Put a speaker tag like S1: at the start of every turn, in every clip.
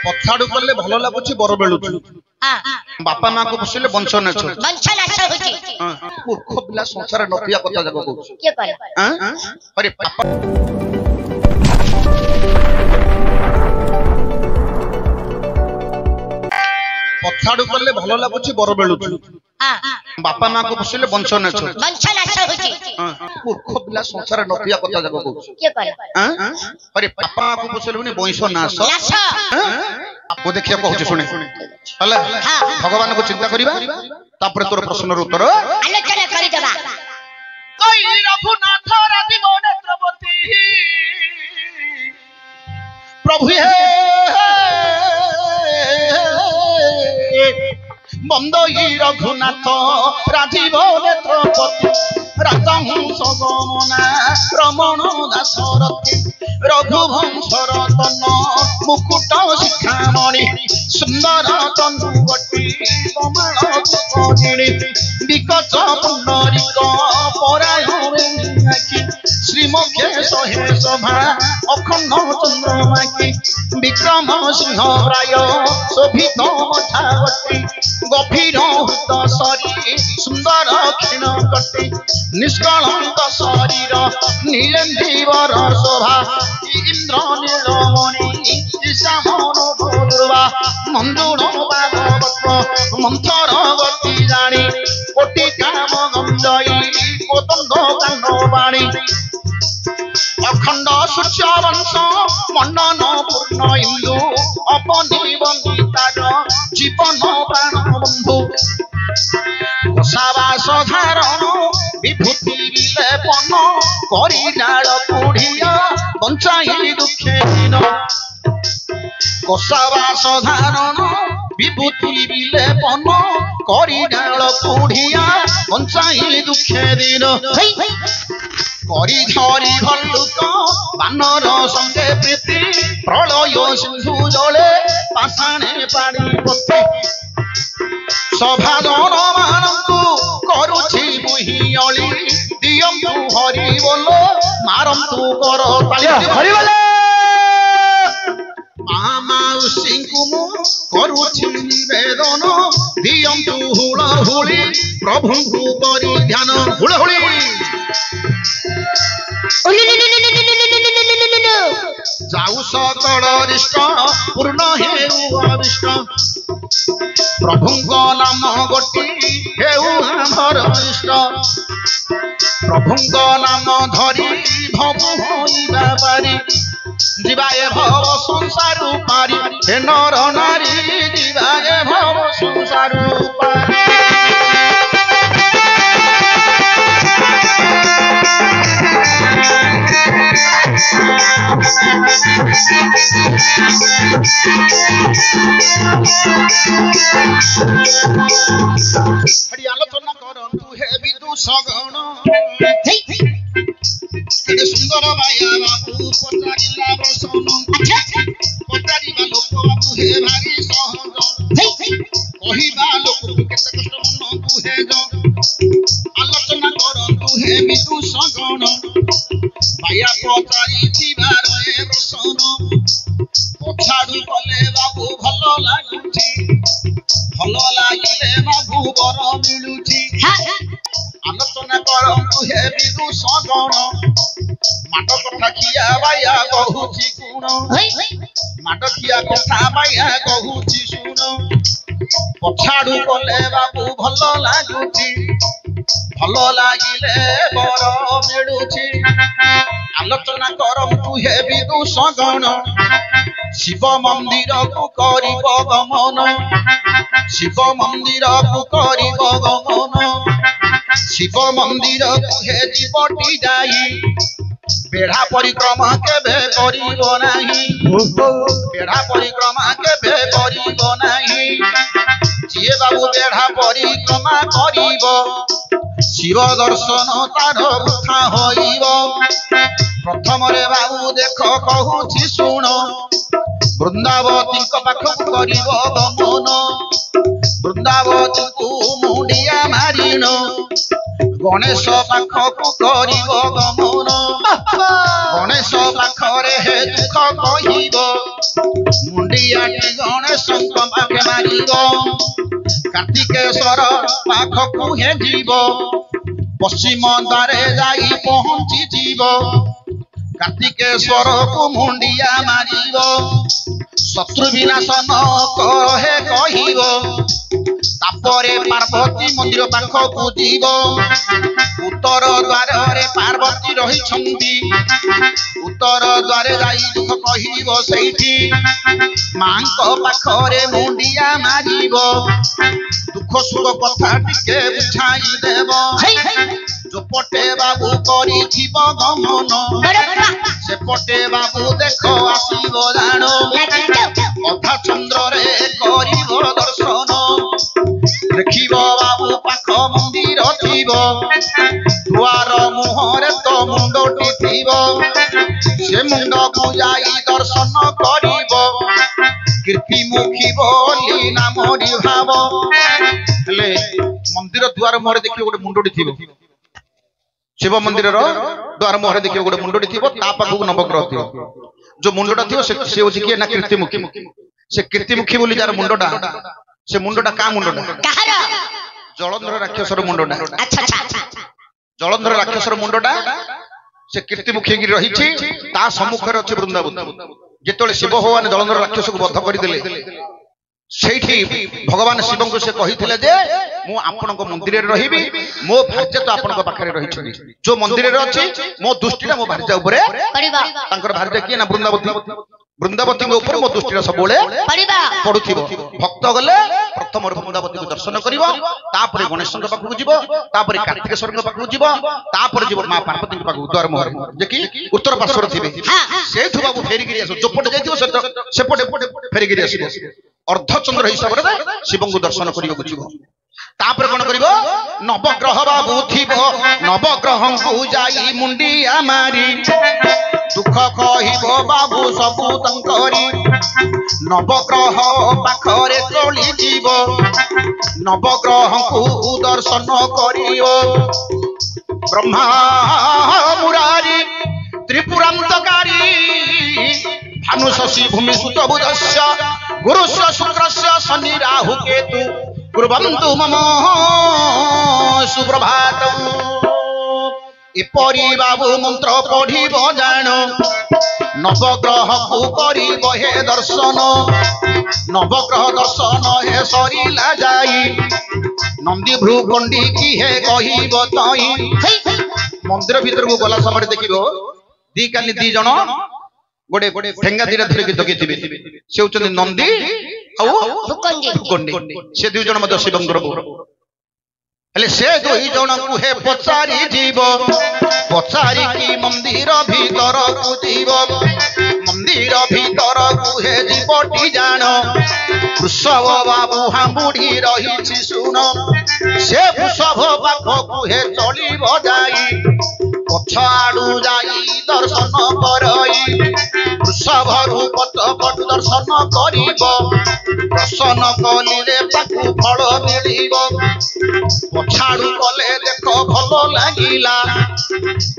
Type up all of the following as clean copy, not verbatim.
S1: पछाड़ू कले भलो लागुची बर बेलुची बापा मां को बसिले वंश नाच
S2: होची
S1: मूर्ख पिला संसार नथिया कथा जाको कहू
S2: के करे
S1: अरे पापा पछाड़ू कले भलो लागुची बर बेलुची बापा मां को बसिले वंश नाच
S2: होची
S1: मूर्ख पिला संसार नथिया कथा जाको कहू
S2: के करे
S1: अरे पापा मां को बसिले बनी वंश नाश आपको देखिए कहू सुने हला भगवान को चिंता करिबा तापर तोर प्रश्न उत्तर
S2: आलोचना करि देबा
S1: कई रघुनाथ राजीव नेत्रपति प्रभु हे बंदई रघुनाथ राजीव नेत्रपति राजहंस गमना रमण दासरथी रघुवंशर तन मुकुट शिखामणि सुंदर तनुवटी कमल पुष्पिणी विकच पुंडरीक परायण श्रीमुखे सहे शोभा अखंड चंद्रमाकी विक्रम सिंह प्राय शोभित मठावती गभीर हृत शरी सुंदर क्षीण कटी निष्कलंक शरीर नीलेन्द्रीवर शोभा इंद्र नीलमणि ईशामनुर्वा मंजुळ भागवत मंथर गति जानी कोटि काम गंजई कोतंड कांडवाणी अखंड सूर्य वंश मंडन पूर्ण इंदु अपनी बंदितार जीवन प्राण बंधु बसावास धारण विभूति विलेपन करी डाल कुढ़िया बंचाई दुखे दिन बसावास धारण विभूति विलेपन करी डाल कुढ़िया बंचाई दुखे दिन करी धरी भल्लुक बानर संगे प्रीति प्रलय सिंधु जले पाषाणे पाणी पति सभाजन मानंतु करुछि बुहियली दियंतु हरि बोल मारंतु कर ताली हरि बोल मामाउसी कुमु करुछि निवेदन दियंतु हुलहुली प्रभुंकु करि ध्यान हुलहुली जाऊ सकल रिष्ट पूर्ण हेउ अविष्ट प्रभुंक नाम गोटी हेउ आमर इष्ट प्रभुंक नाम धरी भव होइबा पारी जीवाए भव संसार पारी हे नर नारी जीवाए भव संसार पारी आलोचना करंतु हे विदुषगण सुंदर बाया बाबू पचारिला बसन पचारिबा लोक बाबू हे भारी सहज कहिबा लोक केते कष्ट मन बुहे ज आलोचना करंतु हे विदुषगण बाया पचारि जीवार ए बसन पछाड़ू कले बाबू भल लागुची भल लागिले बाबू बर मिलुची आलोचना करंतु हे विदुषगण माट कथा किया बाया कहूची गुण माट किया कथा बाया कहूची सुन पछाड़ू कले बाबू भल लागुची भल लागिले बर मिलुची आलोचना करंतु हे विदुषगण शिव मंदिर को करिब गमन शिव मंदिर को करिब गमन शिव मंदिर को हे जीवटी जाई बेढ़ा परिक्रमा केबे करिब नाही बेढ़ा परिक्रमा केबे करिब नाही जिए बाबू बेढ़ा परिक्रमा करिब शिव दर्शन तार वृथा होइब प्रथम रे बाबू देख कहूची सुन वृंदावती पाखक करिब गमन वृंदावती को मुंडिया मारिन गणेश पाखक करिब गमन गणेश पाखरे हे दुख कहिब ମୁଣ୍ଡିଆଟି ଗଣେଶଙ୍କ ପାଖେ ମାରିବ କାର୍ତ୍ତିକେଶ୍ୱର ପାଖକୁ ହେ ଯିବ ପଶ୍ଚିମ ଦ୍ୱାରେ ଯାଇ ପହଞ୍ଚିଯିବ କାର୍ତ୍ତିକେଶ୍ୱରକୁ ମୁଣ୍ଡିଆ ମାରିବ ଶତ୍ରୁ ବିନାଶନ କହେ କହିବ ତାପରେ ପାର୍ବତୀ ମନ୍ଦିର ପାଖକୁ ଯିବ ଉତ୍ତର ଦ୍ୱାରରେ ପାର୍ବତୀ ରହିଛନ୍ତି ଉତ୍ତର ଦ୍ୱାରେ ଯାଇ ଦୁଃଖ କହିବ ସେଇଠି ମାଙ୍କ ପାଖରେ ମୁଣ୍ଡିଆ ମାରିବ ଦୁଃଖ ସୁଖ କଥା ଟିକେ ବୁଝାଇ ଦେବ ଯୋପଟେ ବାବୁ କରିଥିବ ଗମନ ସେପଟେ ବାବୁ ଦେଖ ଆସିବ ଜାଣ ଅଧା ଚନ୍ଦ୍ରରେ କରିବ ଦର୍ଶନ ଦେଖିବ ବାବୁ ପାଖ ମନ୍ଦିର ଥିବ ଦୁଆର ମୁହଁରେ ତ ମୁଣ୍ଡଟି ଥିବ ସେ ମୁଣ୍ଡକୁ ଯାଇ ଦର୍ଶନ କରିବ କୀର୍ତ୍ତିମୁଖୀ ବୋଲି ନାମରି ଭାବ ହେଲେ ମନ୍ଦିର ଦୁଆର ମୁହଁରେ ଦେଖିବ ଗୋଟେ ମୁଣ୍ଡଟି ଥିବ ଶିବ ମନ୍ଦିରର ଦ୍ୱାର ମୁହଁରେ ଦେଖିବ ଗୋଟେ ମୁଣ୍ଡଟି ଥିବ ତା ପାଖକୁ ନବଗ୍ରହ ଥିବ ଯୋଉ ମୁଣ୍ଡଟା ଥିବ ସେ ହଉଛି କିଏ ନା କୀର୍ତ୍ତିମୁଖୀ ସେ କୀର୍ତ୍ତିମୁଖୀ ବୋଲି ଯାର ମୁଣ୍ଡଟା ସେ ମୁଣ୍ଡଟା କା ମୁଣ୍ଡଟା ଜଳନ୍ଧର ରାକ୍ଷସର ମୁଣ୍ଡଟା ଜଳନ୍ଧର ରାକ୍ଷସର ମୁଣ୍ଡଟା ସେ କୀର୍ତ୍ତିମୁଖୀ ରହିଛି ତା ସମ୍ମୁଖରେ ଅଛି ବୃନ୍ଦାବନ ଯେତେବେଳେ ଶିବ ଭଗବାନ ଜଳନ୍ଧର ରାକ୍ଷସକୁ ବଧ କରିଦେଲେ ସେଇଠି ଭଗବାନ ଶିବଙ୍କୁ ସେ କହିଥିଲେ ଯେ ମୁଁ ଆପଣଙ୍କ ମନ୍ଦିରରେ ରହିବି ମୋ ଭାର୍ଯ୍ୟା ତ ଆପଣଙ୍କ ପାଖରେ ରହିଛନ୍ତି ଯୋଉ ମନ୍ଦିରରେ ଅଛି ମୋ ଦୃଷ୍ଟିଟା ମୋ ଭାର୍ଯ୍ୟା ଉପରେ ତାଙ୍କର ଭାର୍ଯ୍ୟା କିଏ ନା ବୃନ୍ଦାବତୀ ବୃନ୍ଦାବତୀଙ୍କ ଉପରେ ମୋ ଦୃଷ୍ଟିଟା ସବୁବେଳେ ପଡୁଥିବ ଭକ୍ତ ଗଲେ ପ୍ରଥମରୁ ବୃନ୍ଦାବତୀକୁ ଦର୍ଶନ କରିବ ତାପରେ ଗଣେଶଙ୍କ ପାଖକୁ ଯିବ ତାପରେ କାର୍ତ୍ତିକେଶ୍ୱରଙ୍କ ପାଖକୁ ଯିବ ତାପରେ ଯିବ ମା ପାର୍ବତୀଙ୍କ ପାଖକୁ ଦ୍ୱାର ମୁହଁରେ ଯେ କି ଉତ୍ତର ପାର୍ଶ୍ୱରେ ଥିବେ ସେଇଠୁ ବାବୁ ଫେରିକିରି ଆସିବ ଯୋପଟେ ଯାଇଥିବ ସେପଟେ ଫେରିକିରି ଆସିବ ଅର୍ଦ୍ଧଚନ୍ଦ୍ର ହିସାବରେ ଶିବଙ୍କୁ ଦର୍ଶନ କରିବାକୁ ଯିବ ତାପରେ କଣ କରିବ ନବଗ୍ରହ ବାବୁ ଥିବ ନବଗ୍ରହଙ୍କୁ ଯାଇ ମୁଣ୍ଡିଆ ମାରି ଦୁଃଖ କହିବ ବାବୁ ସବୁ ତାଙ୍କରି ନବଗ୍ରହ ପାଖରେ ଚଳିଯିବ ନବଗ୍ରହଙ୍କୁ ଦର୍ଶନ କରିବ ବ୍ରହ୍ମା ମୁରାରି ତ୍ରିପୁରାନ୍ତକାରୀ भानु शशि भूमि सुत बुधस्य गुरुस्य शुक्रस्य शनि राहु केतु कुर्वन्तु मम सुप्रभातम् एपरि बाबू मंत्र पढ़िब जान नवग्रह को करिब हे दर्शन नवग्रह दर्शन हे सरिला जाई नंदी भ्रुकुंडी की हे कहिब तई मंदिर भीतर को गला समय देखिबो दी काली दी जण गोटे ठेंगा धीरे धीरे जगिथिबे से होचन नंदी आउ भुकुंडी से दुई जण मध्य शिवंकर हेले से दुई जण को हे पचारी जीव पचारी की मंदिर भीतर को जीव मंदिर भीतर को हे जीवटी जान वृषभ बाबू हामुड़ी रही सुन से वृषभ पाख को हे चलिब जाई पछाड़ू जाई दर्शन करई वृषभ पट पट दर्शन करिब दर्शन कलिले ताकू फल मिलिब पछाड़ू कले देख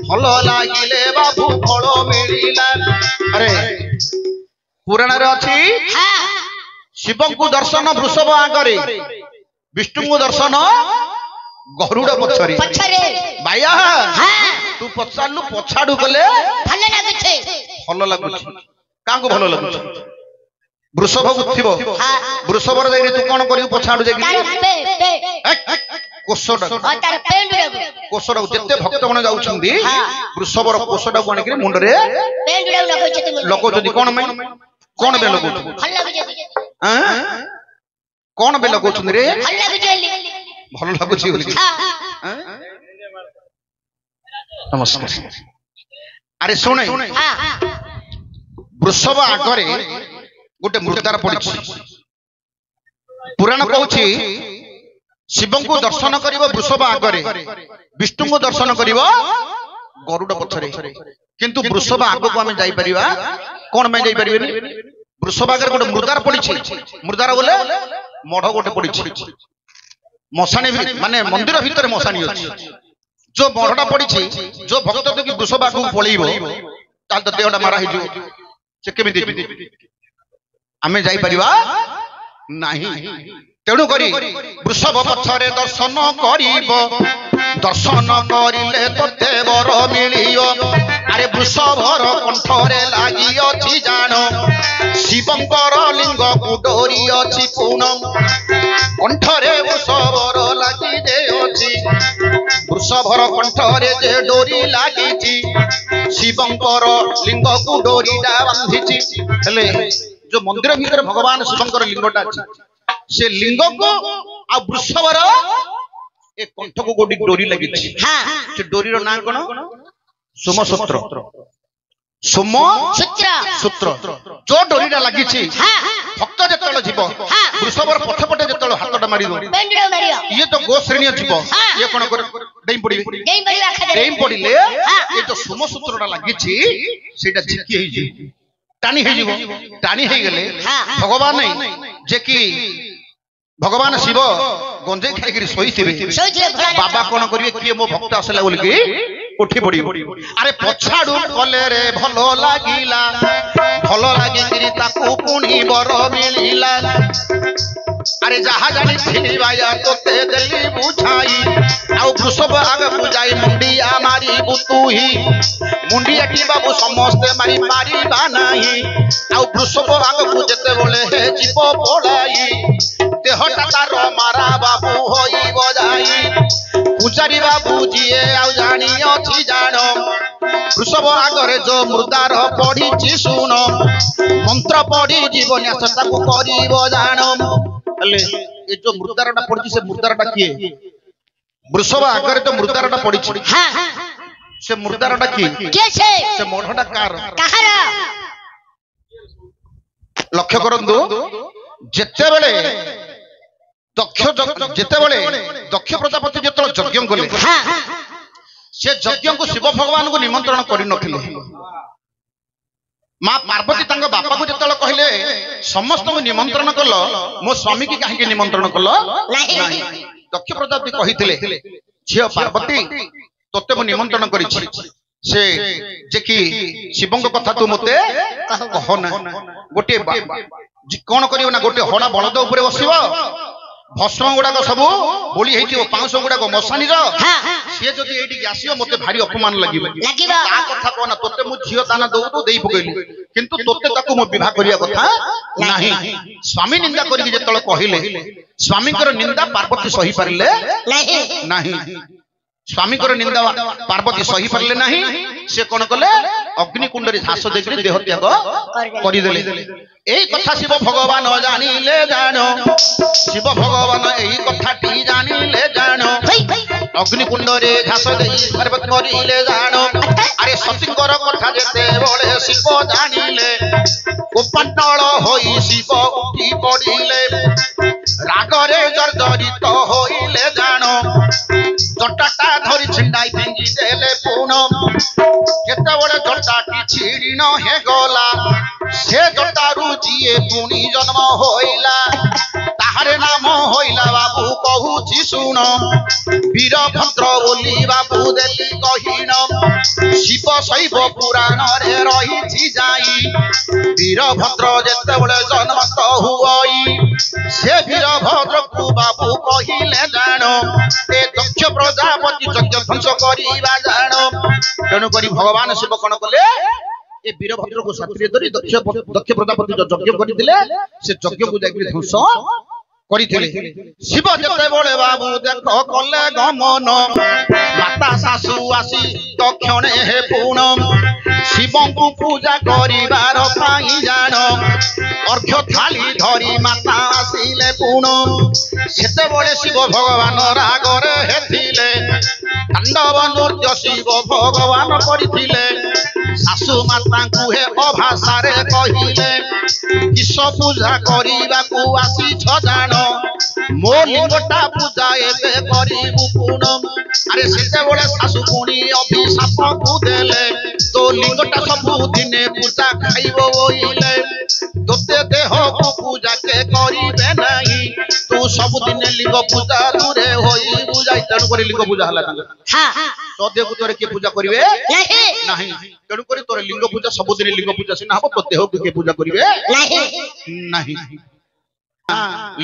S1: भल लागिले बाबू फल मिलिला अरे पुराण रे अछि शिव को दर्शन वृषभ आगरे विष्णु को दर्शन गरुड़ पछरे बाया तू पचारू पछाड़ू गले भल लगुछ का को भल लगुछ वृषभ उठिबो वृषभ रे तू कोन करियो पछाड़ू जाई कोसडा जते भक्त मन जाउछंदी वृषभ रो कोसडा को आनिकरी मुंड रे लगो जदी कोन में कोन बे लगो कोन बे लगो छंदी रे भल लगुछि बोली नमस्कार अरे सुने वृषभ आगरे गोटे मृदार पड़ी पुराण कहूँ शिव को दर्शन करिब वृषभ आगरे विष्णु को दर्शन करिब गरुड़ पछरे किंतु वृषभ आग को आम जाइपर कौन में जाइपर वृषभ आगे गोटे मृदार पड़ी मृदार बोले मढ़ गोटे पड़ी मशाणी माने मंदिर भीतर मशाणी अच्छी जो मढ़ा पड़ी जो भक्त देखिए वृषभ आग को पलैब तो देहटा मारा हो आमे जाई परिबा नाही तेणु करी वृषभ पछरे दर्शन करिबो दर्शन करिले तोते वर मिलियो अरे वृषभर कंठरे लागि अछि जानो शिवंकर लिंग को डोरी अछि पूनम कंठरे वृषभर लागि जे अछि वृषभर कंठरे जे डोरी लागिछि शिवंकर लिंग को डोरीटा बांधिछि हेले जो मंदिर भीतर भगवान शिवंकर लिंगटा अछि से लिंग को आ वृषभर ए कंठ को गोडी डोरी लगी से डोरी रो ना कोन सोमसूत्र सोमसूत्र सूत्र जो डोरीटा लगी भक्त जेतल जीव वृषभर पछ पटे जेतल हाथटा मारी दो ये तो गो श्रेणी जीव ये कोन कर डेई पड़िले ये तो सोमसूत्रटा लगी सेटा झिकी हे जी टाणी हे गले भगवान जे कि भगवान शिव गंजे खाई शोई बाबा कौन करिए किए मो भक्त आसला बोल कि उठी पड़ी अरे पछाड़ू कले रे भलो लागी ताकू पुणी बर मिलिला अरे जहा जानी थिनी बाया तोते देली बुझाई आउ वृषभ आगे बुझाई मुंडिया मारी बुतुही मुंडिया की बाबू समस्ते मारी पारिबा नाही आउ वृषभ आगे बुझते बोले हे जीव पड़ाई देहटा तार मारा बाबू होई बजाई पूजारी बाबू जीए आउ जानी अछि जानो वृषभ आगरे जो मुर्दार पढ़ी सुन मंत्र पढ़ी जीवन्यास ताकू करिबो जानो हेले ए जो मुर्दारटा पढ़ी से मुर्दारटा किए वृषभ आगरे तो मुर्दारटा पढ़ी से मुर्दारटा किए से मोढ़टा कार लक्ष्य करंदु जेते बेले दक्ष प्रजापति जेतल यज्ञ कले से यज्ञ को शिव भगवान को निमंत्रण करि नथिले मां पार्वती तांग बापा को जेतल कहले समस्त को निमंत्रण कल मो स्वामी की काहे के निमंत्रण कल नाही दक्ष प्रजापति कहिथिले झियो पार्वती तोते मो निमंत्रण करिछि से जे कि शिवंग कथा तू मते कह ना गोटे कोन करियो ना गोटे हड़ा बलद ऊपर बसिबो भस्म गुड़ाक सब बोली हेतियो पांच गुड़ाक मशानी सी जदि एठी आसियो मते भारी अपमान लागिबो ता कथा कोना तोते मु झियो ताना दउ तो देई पकैली किंतु तोते ताकू मो विवाह करिया कथा नाही स्वामी निंदा करि जेतल कहिले स्वामी कर निंदा पार्वती सही पारिले नाही स्वामी कर निंदा पार्वती सही पारिले नाही से कोन कले अग्निकुंड रे झास देखि देह त्याग करि देले एई कथा शिव भगवान जानिले जानो शिव भगवान एई कथाटी जानिले जानो अग्निकुंड रे झास देई पार्वती करिले जानो अरे सतींकर कथा जेते बोले शिव जानिले कोपटल होई शिव उठी पड़िले रागरे जर्जरित होइले जानो जटाटा धरी छिंडाई फिंगी देले पूनम केते बड़े जटाटी छिड़ी न हे गला से जटारू जिए पुनी जन्म होइला ताहारे नाम होइला बाबू कहूची सुन वीरभद्र बोली बाबू देली कहिन शिव शैव पुराण रे रहिछि जाई वीरभद्र जेते बड़े जन्मत हुई से वीरभद्र को बाबू कहिले जानो ए दक्ष प्रजापति यज्ञ ध्वंस करिबा जानो तेणु करी भगवान शिव कोन कले ए वीरभद्र को साथी धरी दक्ष प्रजापति जो यज्ञ करिथिले से यज्ञ को जाकि ध्वंस करिथिले शिव जेते बोले बाबू देखो कले गमन माता सासु आसी दक्षणे हे पूनम शिवं को पूजा करिबार पाई जानो अर्घ्य थाली धरी माता आसिले पूनम सेते बोले शिव भगवान रागरे हेथिले तांडव नृत्य शिव भगवान करिथिले सासु माता को हे अभाषा रे कहिले किस पूजा करिबा को आसी छ जानो मो लिंगटा पूजा एबे करिबु पूनम अरे सेते बोले सासु पुणी अभिशाप को देले तो लिंगटा सब दिने पूजा खाइबो ओइले तोते देह को पूजा के करिबे नाही तू सब दिन लिंग पूजा दूरे होई बुझाई तेणु तेणुक लिंग पूजा है तो देह को तोरे किए पूजा करेंगे नहीं तेणुक तोर लिंग पूजा सबुदिन लिंग पूजा सीना हम तो देह को किए पूजा करेंगे नहीं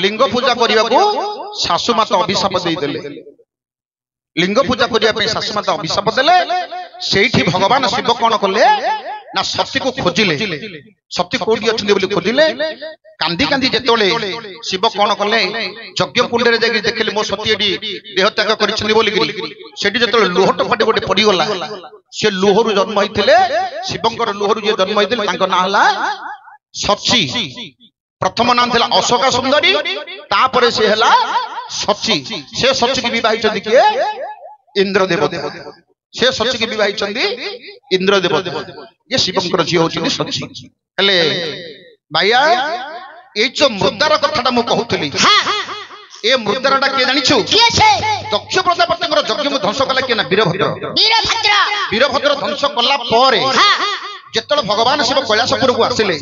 S1: लिंग पूजा करने को सासु माता अभिशाप देदेले लिंग पूजा करने सासु माता अभिशाप देले से भगवान शिव कौन कले ना सती को खोजिले सती कोठी अच्छे खोजिले कांदी कांदी जेतोले शिव कौन कले यज्ञ कुंड रे जाके देखले मो सती एडी देह त्याग करिछनी बोली गिरी सेठी जेतोले लोहट फाटी गोटे पड़ी गला से लोहरु जन्म होइथिले शिवंकर लोहरु जे जन्म होइथिले तांको ना हला सची प्रथम नाम थिला अशोका सुंदरी तापरे से हला सची से सची की विवाह चंदी के इंद्रदेव से सची की विवाह चंदी इंद्रदेव ये शिवंकर झी होचनी सची हेले भाइया ए जो मुद्दार कथाटा मु कहउथली ए मुद्दारटा के जानिछु दक्ष प्रजापतिଙ୍କର यज्ञ ध्वंस कला के ना वीरभद्र ध्वंस कला परे जेतले भगवान शिव कैलाशपुर को आसिले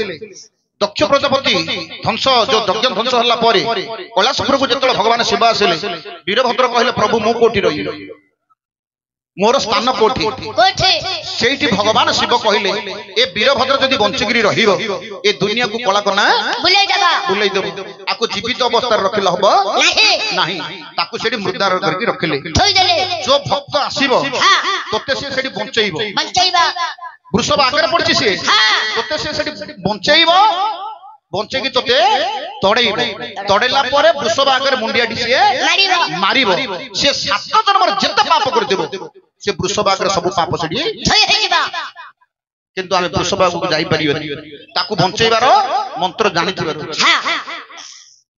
S1: दक्ष प्रजापति ध्वंस जो यज्ञ ध्वंस हल्ला परे कैलाशपुर को जेतले भगवान शिव आसिले वीरभद्र कहले प्रभु मु कोठी रही मोर स्थान कोठी सेठी भगवान शिव कहले ए वीरभद्र जदि बंचिगिरी रहिबो ए दुनिया को कला कना बुलाई देबो आको जीवित अवस्था रखिल हबो नहीं ताको सेठी मृदार करके रखिले जो भक्त आसीबो तोते से सेठी बंचैबो वृषभ आगे पड़ची से तोते से सेठी बंचैबो बंचेगी तोते तड़ेइबो तड़ेला परे वृषभ आगे मुंडिया दिसे मारिबो से सात जन्म जेते पाप कर देबो से वृषभ आगे सब पाप सेठी धोई हेजिबा किंतु आमे वृषभ आगे जाई परिबो ताकू बंचैबार मंत्र जानि थिबार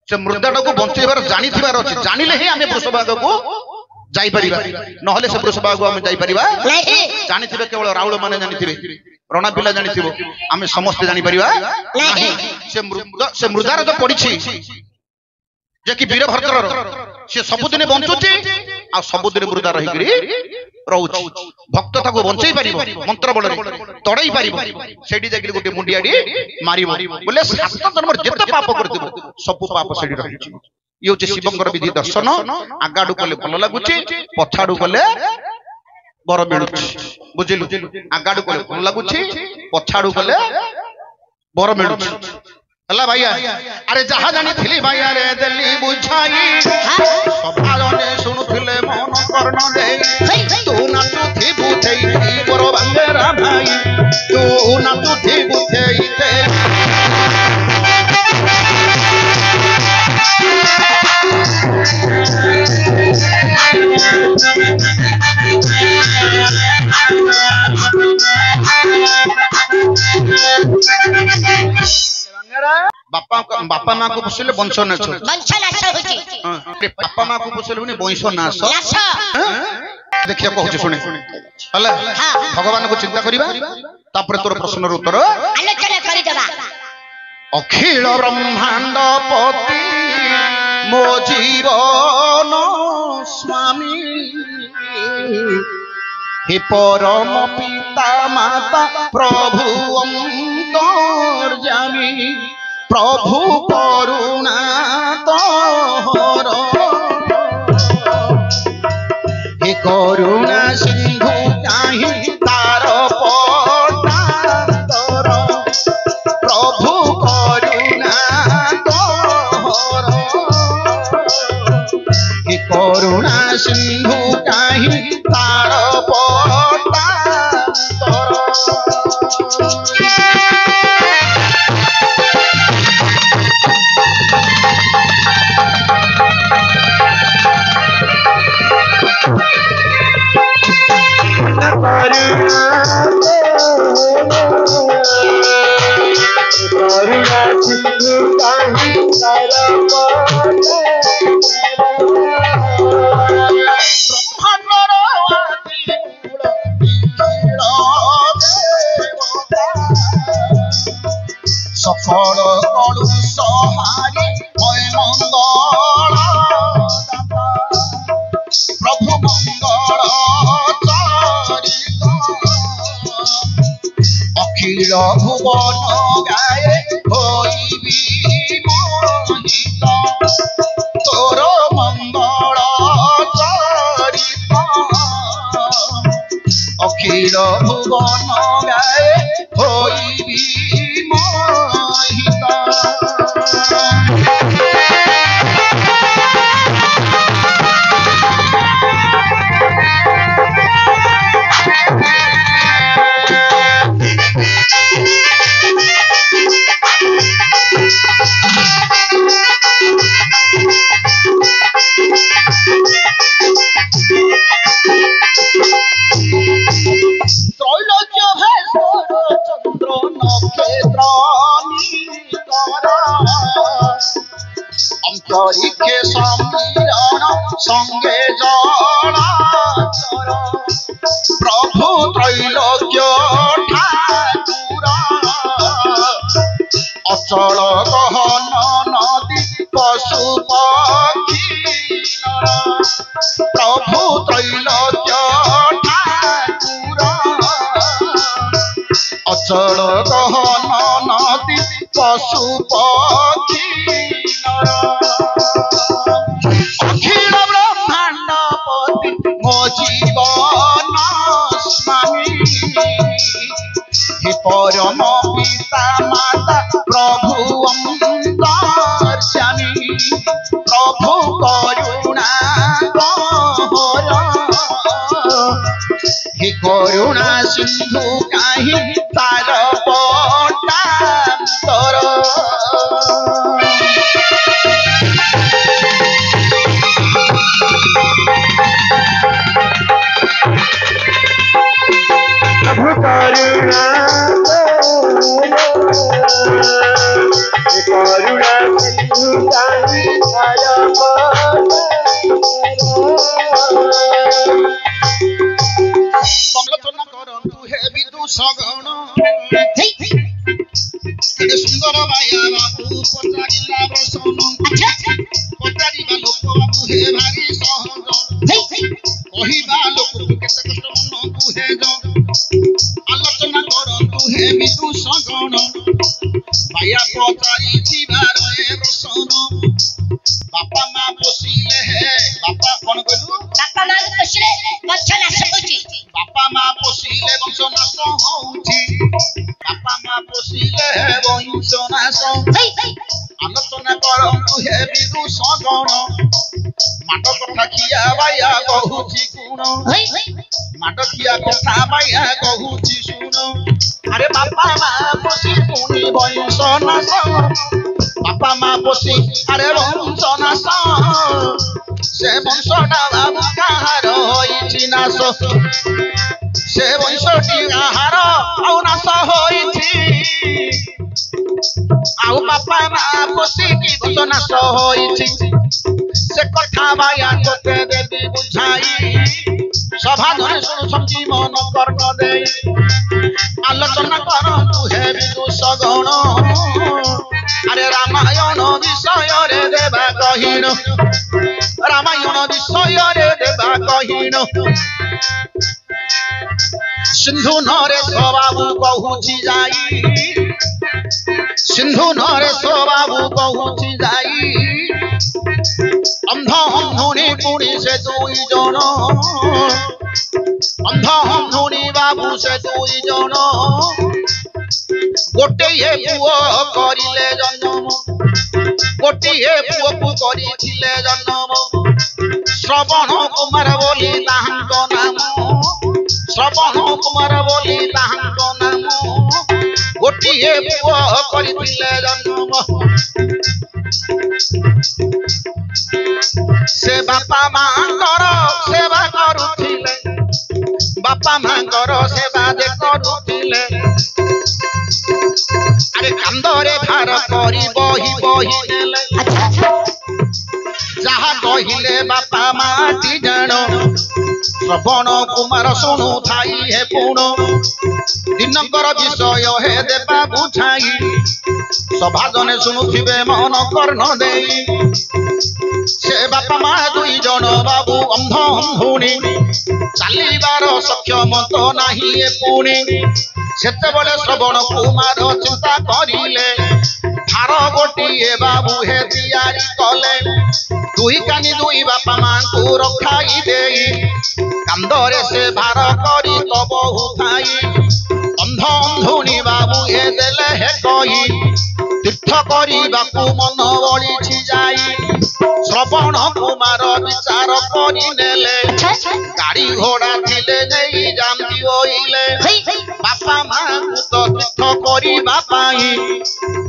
S1: से मृदाटा को बंचैबार जानि थिबार अछि जानिले ही आमे वृषभ आगे को जाई परिबा नहले से वृषभ आगे आमे जाई परिबा नहीं जानि थिबे केवल राउळ माने जानि थिबे रणा पिला जानि थिबो आमे समस्त जानि परिबा नहीं से मृदार जो पड़ीछि जे कि वीरभद्र से सबुदिन बंचुछि आ सबुदिन मृदा रही गिरी रहउछि भक्त ताको बंचै परिबो मंत्र बलरे तड़ाई परिबो सेडी जाकि गोटे मुंडियाडी मारिबो बोले सात जन्म जेते पाप करदिबो सब पाप सेडी रहिछि ये होछि शिवंकर विधि दर्शन आगाडू कले भल लागुछि पछाडू कले बर मिलुछि बुझिलु आगाडू कले भल लागुछि पछाडू कले बर मिलुछि हला भैया अरे जहा जानी थिली भैया रे दिल्ली बुझाई सभाजने सुनुथिले मन कर्ण दे तू ना तू थी बुझाई बरो बंगेरा भाई तू ना तू थी बुझाई ते बापा माँ को पुछले वंश नाश होची बापा माँ को पुछले वंश नाश देखिए कहूँ शुणे हला भगवान को चिंता करिबा तापर तोर प्रश्न उत्तर आलोचना करि देबा अखिल ब्रह्मांड पति मो जीवन स्वामी हे परम पिता माता प्रभु अंतर्यामी प्रभु करुणा तोहर हे करुणा सिंधु काहि तार पटातर प्रभु करुणा तोहर हे करुणा सिंधु काहि तार पटातर सकल कलु सहारी भय मंगल प्रभु मंगल चरित अखिल भुवन गाए होइबी मोहित तोर मंगल चरित ନୀଳ ଭୁବନ ଗାଏ ହୋଇବି ମୋହିତ। त्रैलोक्य भेषर चंद्र नक्षत्र अंतरिक्षे समीरण संगे जलाचर प्रभु त्रैलोक्य ठाकुर अचल गहन नदी पशु पक्षी प्रभु त्रैलोक्य अचल गहन नदी पशु पक्षी अखिल ब्रह्मांड पति मो जीवन स्वामी हे परम पिता माता प्रभु अंतर्यामी प्रभु करुणा गहर हे करुणा सिंधु काहि तार पटांतर
S3: प्रभु करुणा करुणा सिंधु काहि तार
S1: समालोचना करंतु हे विदुषगण केते सुंदर बाया बाबू पचारिला बसन पचारिबा लोक बाबू हे भारी सहज कहिबा लोक केते कष्ट मन कुहे ज आलोचना करंतु हे विदुषगण बाया पचारि दिबार ए रसन बापा मां पोसिले हे बापा कोन कहलु
S2: बापा मां पोसिले वंश नाश होची
S1: बापा मां पोसिले वंश नाश होची बापा मां पोसिले वंश नाश आलोचना करंतु हे विदुषगण माट कथा किया बाया कहूची गुण माट किया कथा बाया कहूची सुन अरे बापा मां पोसि पुनी वंश नाश बापा मां पोसि अरे वंश नाश से वंशटा बाबू काहार होइछि नाश से वंशटी काहार आउ नाश होइछि आउ बापा मां पोसि कि वंश नाश होइछि से कथा बाया तोते देबी बुझाई सभा धरे सुनु समझी मन कर्ण देई आलोचना करंतु हे विदुषगण अरे रामायण विषय रे देवा कहिन रामायण विषय रे देवा कहिन सिंधु नरे बाबू कहूची जाई सिंधु नरे बाबू कहूची जाई अंध अंधुनी पुणी से दुई जन अंध अंधुनी बाबू से दुई जन गोटे पुओ करिले जन्म गोटे पुओ को करिथिले जन्म श्रवण कुमार बोली ताहांक नाम श्रवण कुमार बोली ताहांक नाम गोटे पुओ करिथिले जन्म से बापा मांकर सेवा करुथिले बापा मांकर सेवा जे करुथिले अरे कांदरे भार करी बही बही नेले जहा कहिले बापा माटी जान श्रवण कुमार शुणु थाई हे पुण दिनकर विषय हे देवा बुझाई सभा जने शुणुथिबे मन कर्ण देई से बापा मा दुई जन बाबू अंध अंधुणी चालिबार सक्षम तो नाही ए पुणी सेतेबेले श्रवण कुमार चिंता करिले भार गोटिए बाबू हे तैयारी कले ଦୁଇ କାନି ଦୁଇ ବାପା ମାଙ୍କୁ ରଖାଇ ଦେଇ କାନ୍ଦରେ ସେ ଭାର କରି ତ ବହୁ ଥାଇ ଅନ୍ଧ ଅନ୍ଧୁଣୀ ବାବୁ ଏ ଦେଲେ ହେ କହି ତୀର୍ଥ କରିବାକୁ ମନ ବଳିଛି ଯାଇ ଶ୍ରବଣ କୁମାର ବିଚାର କରି ନେଲେ ଗାଡ଼ି ଘୋଡ଼ା ଥିଲେ ନେଇ ଯାନ୍ତି ଓଇଲେ ବାପା ମାଙ୍କୁ ତ ତୀର୍ଥ କରିବା ପାଇଁ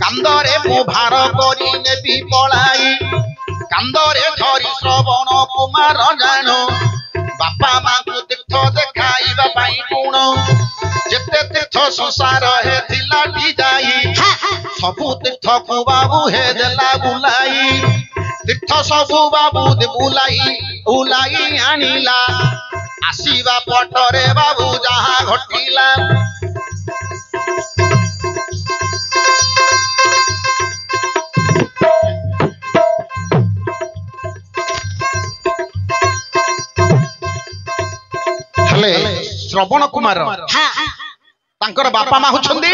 S1: କାନ୍ଦରେ ମୁଁ ଭାର କରି ନେବି ପଳାଇ କାନ୍ଦରେ ଧରି ଶ୍ରବଣ କୁମାର ଜାଣ ବାପା ମାଙ୍କୁ ତୀର୍ଥ ଦେଖାଇବା ପାଇଁ ଗୁଣ ଯେତେ ତୀର୍ଥ ସଂସାର ହେଥିଲା ଯାଇ ସବୁ ତୀର୍ଥକୁ ବାବୁ ହେ ଦେଲା ବୁଲାଇ ତୀର୍ଥ ସବୁ ବାବୁ ବୁଲାଇ ଆଣିଲା ଆସିବା ପଟରେ ବାବୁ ଯାହା ଘଟିଲା ହେଲେ ଶ୍ରବଣ କୁମାର ତାଙ୍କର ବାପା ମା ହଉଛନ୍ତି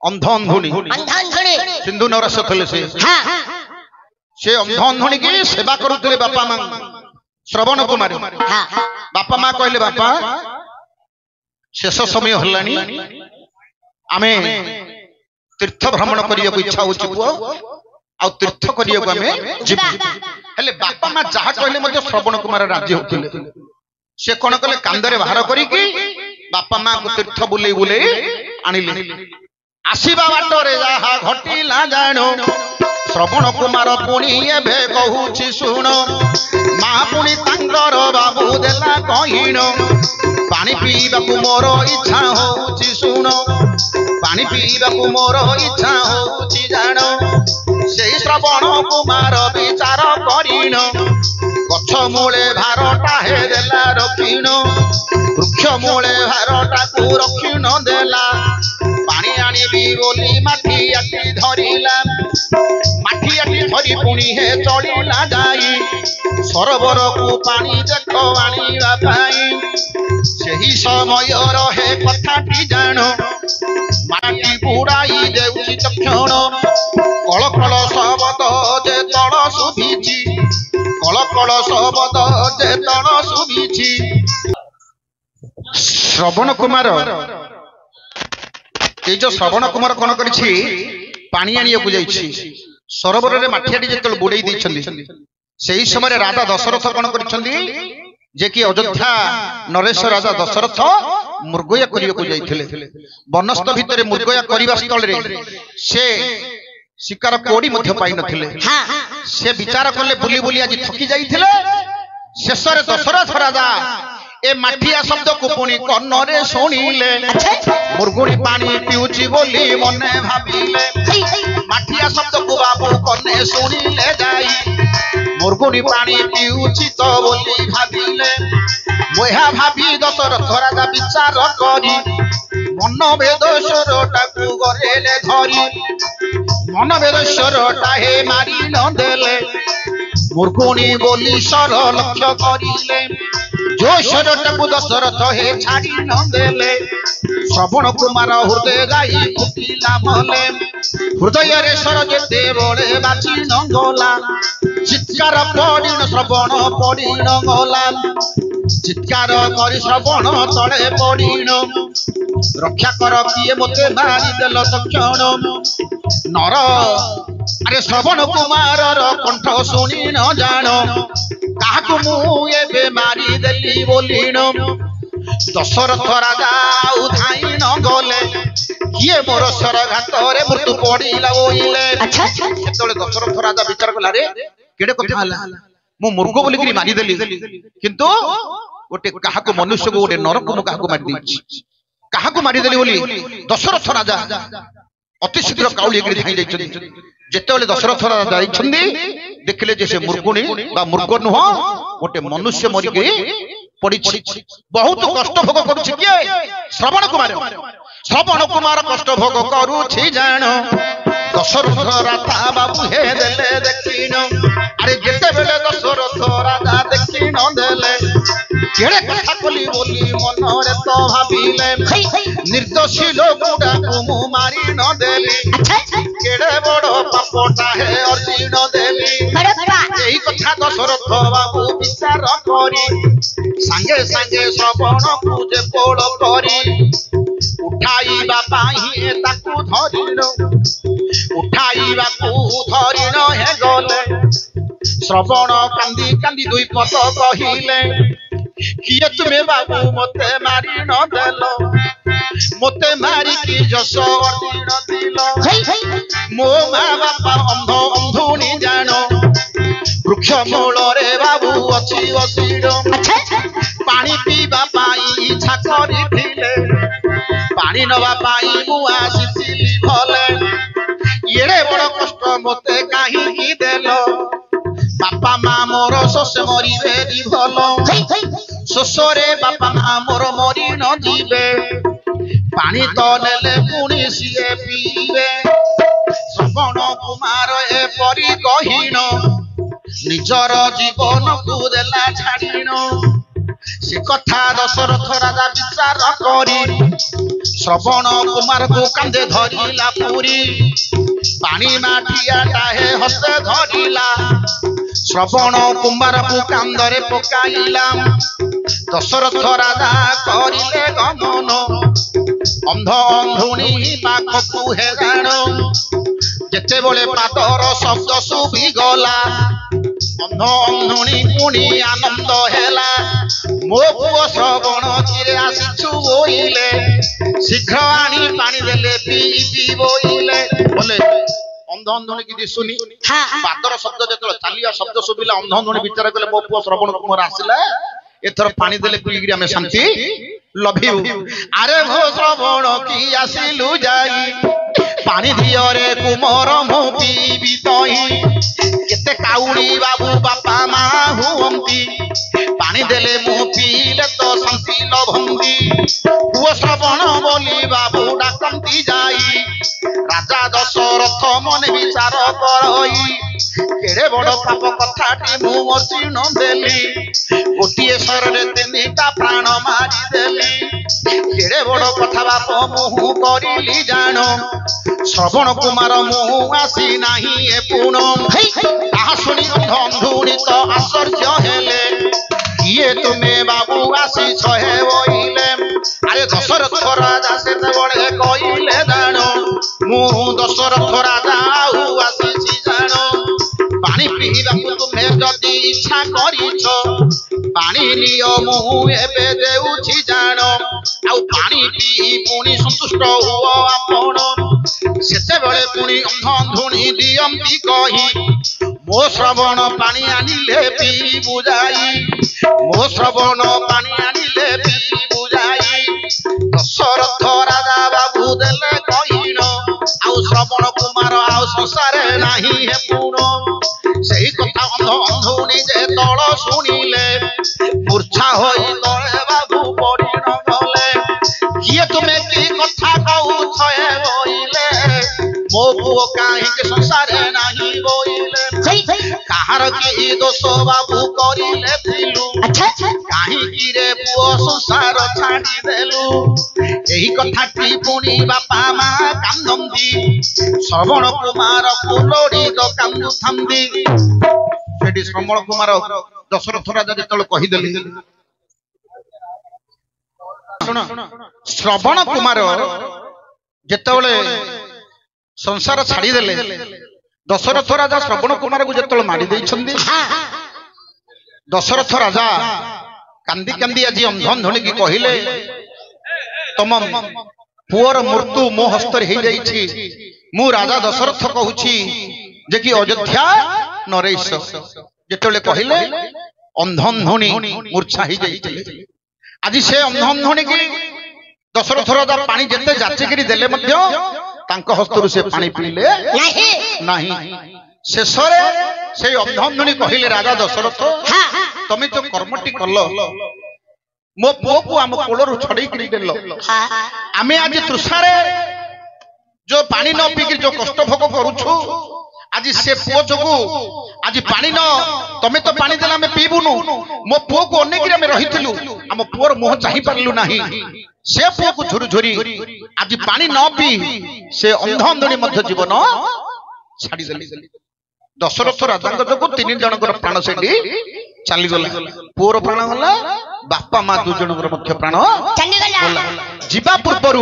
S1: ଅନ୍ଧ ଅନ୍ଧୁଣୀ ସିନ୍ଧୁ ନରସ ଥିଲେ ସେ ଅନ୍ଧ ଅନ୍ଧୁଣୀ କି ସେବା କରୁଥିଲେ ବାପା ମା ଶ୍ରବଣ କୁମାର ବାପା ମା କହିଲେ ବାପା ଶେଷ ସମୟ ହେଲାଣି ଆମେ ତୀର୍ଥ ଭ୍ରମଣ କରିବାକୁ ଇଚ୍ଛା ହଉଛି ପୁଅ ଆଉ ତୀର୍ଥ କରିବାକୁ ଆମେ ଯିବୁ ହେଲେ ବାପା ମା ଯାହା କହିଲେ ମଧ୍ୟ ଶ୍ରବଣ କୁମାର ରାଜି ହଉଥିଲେ ସେ କଣ କଲେ କାନ୍ଦରେ ବାହାର କରିକି ବାପା ମାଙ୍କୁ ତୀର୍ଥ ବୁଲେଇ ବୁଲେଇ ଆଣିଲେ ଆସିବା ବାଟରେ ଯାହା ଘଟିଲା ଜାଣ ଶ୍ରବଣ କୁମାର ପୁଣି ଏବେ କହୁଛି ଶୁଣ ମା ପୁଣି ତାଙ୍କର ବାବୁ ଦେଲା କହିଣ ପାଣି ପିଇବାକୁ ମୋର ଇଚ୍ଛା ହଉଛି ଶୁଣ ପାଣି ପିଇବାକୁ ମୋର ଇଚ୍ଛା ହଉଛି ଜାଣ ସେଇ ଶ୍ରବଣ କୁମାର ବିଚାର କରିଣ ଗଛ ମୂଳେ ଭାରଟା ହେ ଦେଲା ରଖିଣ ବୃକ୍ଷ ମୂଳେ ଭାରଟାକୁ ରଖିଣ ଦେଲା ପାଣି ଆଣିବି ବୋଲି ମାଟି ଆଟି ଧରିଲା ମାଟି ଆଟି ଧରି ପୁଣି ହେ ଚଳିଲା ଯାଇ ସରୋବରକୁ ପାଣି ଦେଖ ଆଣିବା ପାଇଁ ସେହି ସମୟର ହେ କଥାଟି ଜାଣ ମାଟି ବୁଡ଼ାଇ ଦେଉଛି ତକ୍ଷଣ କଳ କଳ ଶବଦ ଯେ ତଳ ଶୁଭିଛି କଳ କଳ ଶବଦ ଯେ ତଳ ଶୁଭିଛି ଶ୍ରବଣ କୁମାର এই যে শ্রবণ কুমার কোন করেছি পানি আনিବାକୁ ଯାଇଛି সরোবରରେ মাঠিয়াটি যেତେବେଳେ ବୁଡେଇ ଦେଇଛନ୍ତି সেই সময় রাজা দশরথ কোন କରିଛନ୍ତି যে কি অযোধ্যা নরেশ রাজা দশরথ মৃগয়া କରିବାକୁ ଯାଇଥିଲେ বনস্থ ভিতরে মৃগয়া କରିବା স্থଳରେ সে শিকার কোড়ি ମଧ୍ୟ পাই নଥିଲେ সে বিচার কলে বুলি বুলি আজ থকি যাইଥିଲେ শেষরে দশরথ রাজা ए माठिया शब्द को पुणी कन्नरे शुणिले मुर्गुणी पानी पिउची बोली मने भाबिले माठिया शब्द को बाबू कन्ने शुणिले जाई मुर्गुणी पानी पिउची तो बोली भाबिले मोहा भाबी दशरथ राजा विचार करी मन भेदेश्वरटा को गरेले धरी मन भेदेश्वरटा हे मारी न देले मुर्गुणी बोली सर लक्ष्य करिले जो शरटकु दशरथ हे छाड़ी न देले श्रवण कुमार हृदय गाई फुटिला मले हृदय रे सर जेते बळे बाची न गला चित्कार पडिन श्रवण पडिन गला चित्कार करी श्रवण तळे पडिन रक्षा कर किए मते मारी देल तक्षण नर अरे श्रवण कुमार कंठ शुणी न जान काहाकु मु एबे मारी देली बोलिन दशरथ राजा उधाई न गले किए मोर सरघात रे मृत्यु पड़िला ओइले सेतले दशरथ राजा विचार कला रे केडे कथा हला मु मुर्ग बोली करी मारी देली किंतु गोटे काहाकु मनुष्य को गोटे नरक मु काहाकु मारी देछि काहाकु मारी देली बोली दशरथ राजा अति शीघ्र काउली गिरी थाई जाइछन जेतेले दशरथ राजा जाइछन्दी देखले जे से मुर्गुणी बा मुर्ग नुह गोटे मनुष्य मरि के पड़िछि बहुत कष्ट भोग करूछि के श्रवण कुमार कष्ट भोग करूछि जान दशरथ राजा बाबू हे देले देखिन अरे जेते बेले दशरथ राजा देखिन देले केड़े कथा कली बोली मन रे तो भाबिले निर्दोषी लोकटा को मु मारी न देली केड़े बड़ पापटा हे अर्जी न देली एही କଥା ଦଶରଥ ବାବୁ ବିଚାର କରି ସାଙ୍ଗେ ସାଙ୍ଗେ ଶ୍ରବଣକୁ ଯେ କୋଳ କରି ଉଠାଇବା ପାଇଁ ତାକୁ ଧରିଣ ଉଠାଇବାକୁ ଧରିଣ ହେ ଗଲେ ଶ୍ରବଣ କାନ୍ଦି କାନ୍ଦି ଦୁଇ ପଦ କହିଲେ କିଏ ତୁମେ ବାବୁ ମତେ ମାରି ନ ଦେଲ ମତେ ମାରିକି ଯଶ ଅର୍ଜିଣ ଦିଲ ମୋ ମା ବାପା ଅନ୍ଧ ଅନ୍ଧୁଣି ଜାଣ ବୃକ୍ଷ ମୂଳରେ ବାବୁ ଅଛି ଅସିଡ଼ ପାଣି ପିଇବା ପାଇଁ ଇଚ୍ଛା କରିଥିଲେ ପାଣି ନବା ପାଇଁ ମୁଁ ଆସିଥିଲି ଭଲେ ଏଡ଼େ ବଡ଼ କଷ୍ଟ ମତେ କାହିଁକି ଦେଲ ବାପା ମା ମୋର ଶୋଷେ ମରିବେ ଭଲ ଶୋଷରେ ବାପା ମା ମୋର ମରି ନ ଯିବେ ପାଣି ତ ନେଲେ ପୁଣି ସିଏ ପିଇବେ ଶ୍ରବଣ କୁମାର ଏପରି କହିଣ ନିଜର ଜୀବନକୁ ଦେଲା ଛାଡ଼ିଣ ସେ କଥା ଦଶରଥ ରାଜା ବିଚାର କରି ଶ୍ରବଣ କୁମାରକୁ କାନ୍ଧେ ଧରିଲା ପୁରୀ ପାଣି ମାଠିଆଟା ହେ ହସ୍ତେ ଧରିଲା ଶ୍ରବଣ କୁମାରକୁ କାନ୍ଧରେ ପକାଇଲା ଦଶରଥ ରାଜା କରିଲେ ଗମନ ଅନ୍ଧ ଅନ୍ଧୁଣୀ ପାଖକୁ ହେ ଜାଣ ଯେତେବେଳେ ପାଦର ଶବ୍ଦ ଶୁଭିଗଲା ଅନ୍ଧ ଅନ୍ଧୁଣୀ ପୁଣି ଆନନ୍ଦ ହେଲା ମୋ ପୁଅ ଶ୍ରବଣ କିରେ ଆସିଛୁ ବୋଇଲେ ଶୀଘ୍ର ଆଣି ପାଣି ଦେଲେ ପିଇବି ବୋଇଲେ ବୋଲେ ଅନ୍ଧ ଅନ୍ଧୁଣୀ କି ଦିଶୁନି ପାଦର ଶବ୍ଦ ଯେତେବେଳେ ଚାଲିବା ଶବ୍ଦ ଶୁଭିଲା ଅନ୍ଧ ଅନ୍ଧୁଣୀ ବିଚାର କଲେ ମୋ ପୁଅ ଶ୍ରବଣ କୁମାର ଆସିଲା ଏଥର ପାଣି ଦେଲେ ପିଇକିରି ଆମେ ଶାନ୍ତି ଲଭିବୁ ଆରେ ଭୋ ଶ୍ରବଣ କି ଆସିଲୁ ଯାଇ ପାଣି ଦିଅରେ କୁମର ମୁଁ ପିଇବି ତହି କେତେ କାଉଡ଼ି ବାବୁ ବାପା ମା ହୁଅନ୍ତି ପାଣି ଦେଲେ ମୁଁ ପିଇଲେ ତ ଶାନ୍ତି ଲଭନ୍ତି ପୁଅ ଶ୍ରବଣ ବୋଲି ବାବୁ ଡାକନ୍ତି ଯାଇ ରାଜା ଦଶରଥ ମନେ ବିଚାର କରଇ କେଡ଼େ ବଡ଼ ପାପ କଥାଟି ମୁଁ ଅର୍ଜିଣ ଦେଲି ଗୋଟିଏ ଶରରେ ତିନିଟା ପ୍ରାଣ ମାରିଦେଲି କେଡ଼େ ବଡ଼ କଥା ବାପ ମୁଁ କରିଲି ଜାଣ ଶ୍ରବଣ କୁମାର ମୁଁ ଆସି ନାହିଁ ଏ ପୁଣ ତାହା ଶୁଣି ଅନ୍ଧୁଣୀ ତ ଆଶ୍ଚର୍ଯ୍ୟ ହେଲେ କିଏ ତୁମେ ବାବୁ ଆସିଛ ହେ ବୋଇଲେ ଆରେ ଦଶରଥ ରାଜା ସେତେବେଳେ କହିଲେ ଜାଣ ମୁଁ ଦଶରଥ ରାଜା ଆଉ ଆସିଛି ଜାଣ ପାଣି ପିଇବାକୁ ତୁମେ ଯଦି ଇଚ୍ଛା କରିଛ ପାଣି ନିଅ ମୁଁ ଏବେ ଦେଉଛି ଜାଣ ଆଉ ପାଣି ପିଇ ପୁଣି ସନ୍ତୁଷ୍ଟ ହୁଅ ଆପଣ ସେତେବେଳେ ପୁଣି ଅନ୍ଧ ଅନ୍ଧୁଣୀ ଦିଅନ୍ତି କହି ମୋ ଶ୍ରବଣ ପାଣି ଆଣିଲେ ପିଇବୁ ଯାଇ ମୋ ଶ୍ରବଣ ପାଣି ଆଣିଲେ ପିଇବୁ ଯାଇ ଦଶରଥ ରାଜା ବାବୁ ଦେଲେ କହିଣ ଆଉ ଶ୍ରବଣ କୁମାର ଆଉ ସଂସାରେ ନାହିଁ ହେ ପୁଣ ସେଇ କଥା ଅନ୍ଧ ଅନ୍ଧୁଣୀ ଯେ ତଳ ଶୁଣିଲେ ମୂର୍ଚ୍ଛା ହୋଇ ତଳେ ବାବୁ ପଡ଼ିଣ ଗଲେ କିଏ ତୁମେ କି କଥା କହୁଛ ହେ ବୋଇଲେ ମୋ ପୁଅ କାହିଁକି ସଂସାରେ ନାହିଁ ବୋଇଲେ କାହାର କି ଦୋଷ ବାବୁ କରିଲେ ଥିଲୁ କାହିଁକି ରେ ପୁଅ ସଂସାର ଛାଡ଼ିଦେଲୁ ଏହି କଥାଟି ପୁଣି ବାପା ମା କାନ୍ଦନ୍ତି ଶ୍ରବଣ କୁମାରକୁ ଲୋଡ଼ି ତ କାନ୍ଦୁଥାନ୍ତି ସେଠି ଶ୍ରବଣ କୁମାର ଦଶରଥ ରାଜା ଯେତେବେଳେ କହିଦେଲେ ଶ୍ରବଣ କୁମାର ଯେତେବେଳେ ସଂସାର ଛାଡ଼ିଦେଲେ ଦଶରଥ ରାଜା ଶ୍ରବଣ କୁମାରକୁ ଯେତେବେଳେ ମାରି ଦେଇଛନ୍ତି ଦଶରଥ ରାଜା କାନ୍ଦି କାନ୍ଦି ଆଜି ଅନ୍ଧ ଅନ୍ଧୁଣୀକି କହିଲେ ତମ ପୁଅର ମୃତ୍ୟୁ ମୋ ହସ୍ତରେ ହେଇଯାଇଛି ମୁଁ ରାଜା ଦଶରଥ କହୁଛି ଯେ କି ଅଯୋଧ୍ୟା ନରେଶ ଯେତେବେଳେ କହିଲେ ଅନ୍ଧ ଅନ୍ଧୁଣୀ ମୂର୍ଚ୍ଛା ହେଇଯାଇଥିଲେ ଆଜି ସେ ଅନ୍ଧ ଅନ୍ଧୁଣୀକି ଦଶରଥ ରାଜା ପାଣି ଯେତେ ଯାଚିକିରି ଦେଲେ ମଧ୍ୟ ତାଙ୍କ ହସ୍ତରୁ ସେ ପାଣି ପିଇଲେ ନାହିଁ ଶେଷରେ ସେଇ ଅନ୍ଧ ଅନ୍ଧୁଣୀ କହିଲେ ରାଜା ଦଶରଥ ତମେ ଯୋଉ କର୍ମଟି କଲ ମୋ ପୁଅକୁ ଆମ କୋଳରୁ ଛଡେଇକିରି ଦେଲ ଆମେ ଆଜି ତୃଷାରେ ଯୋଉ ପାଣି ନ ପିଇକିରି ଯୋଉ କଷ୍ଟ ଭୋଗ କରୁଛୁ ଆଜି ସେ ପୁଅ ଯୋଗୁ ଆଜି ପାଣି ନ ତମେ ତ ପାଣି ଦେଲେ ଆମେ ପିଇବୁନୁ ମୋ ପୁଅକୁ ଅନେଇକିରି ଆମେ ରହିଥିଲୁ ଆମ ପୁଅର ମୁହଁ ଚାହିଁ ପାରିଲୁ ନାହିଁ ସେ ପୁଅକୁ ଝୁରି ଝୁରି ଆଜି ପାଣି ନ ପିଇ ସେ ଅନ୍ଧ ଅନ୍ଧୁଣୀ ମଧ୍ୟ ଜୀବନ ଛାଡ଼ିଦେଲେ दशरथ राजा जो 3 जनकर प्राण से चलीगला पुअर प्राण गला बापा माँ 2 जनकर प्राण गला जीवा पूर्व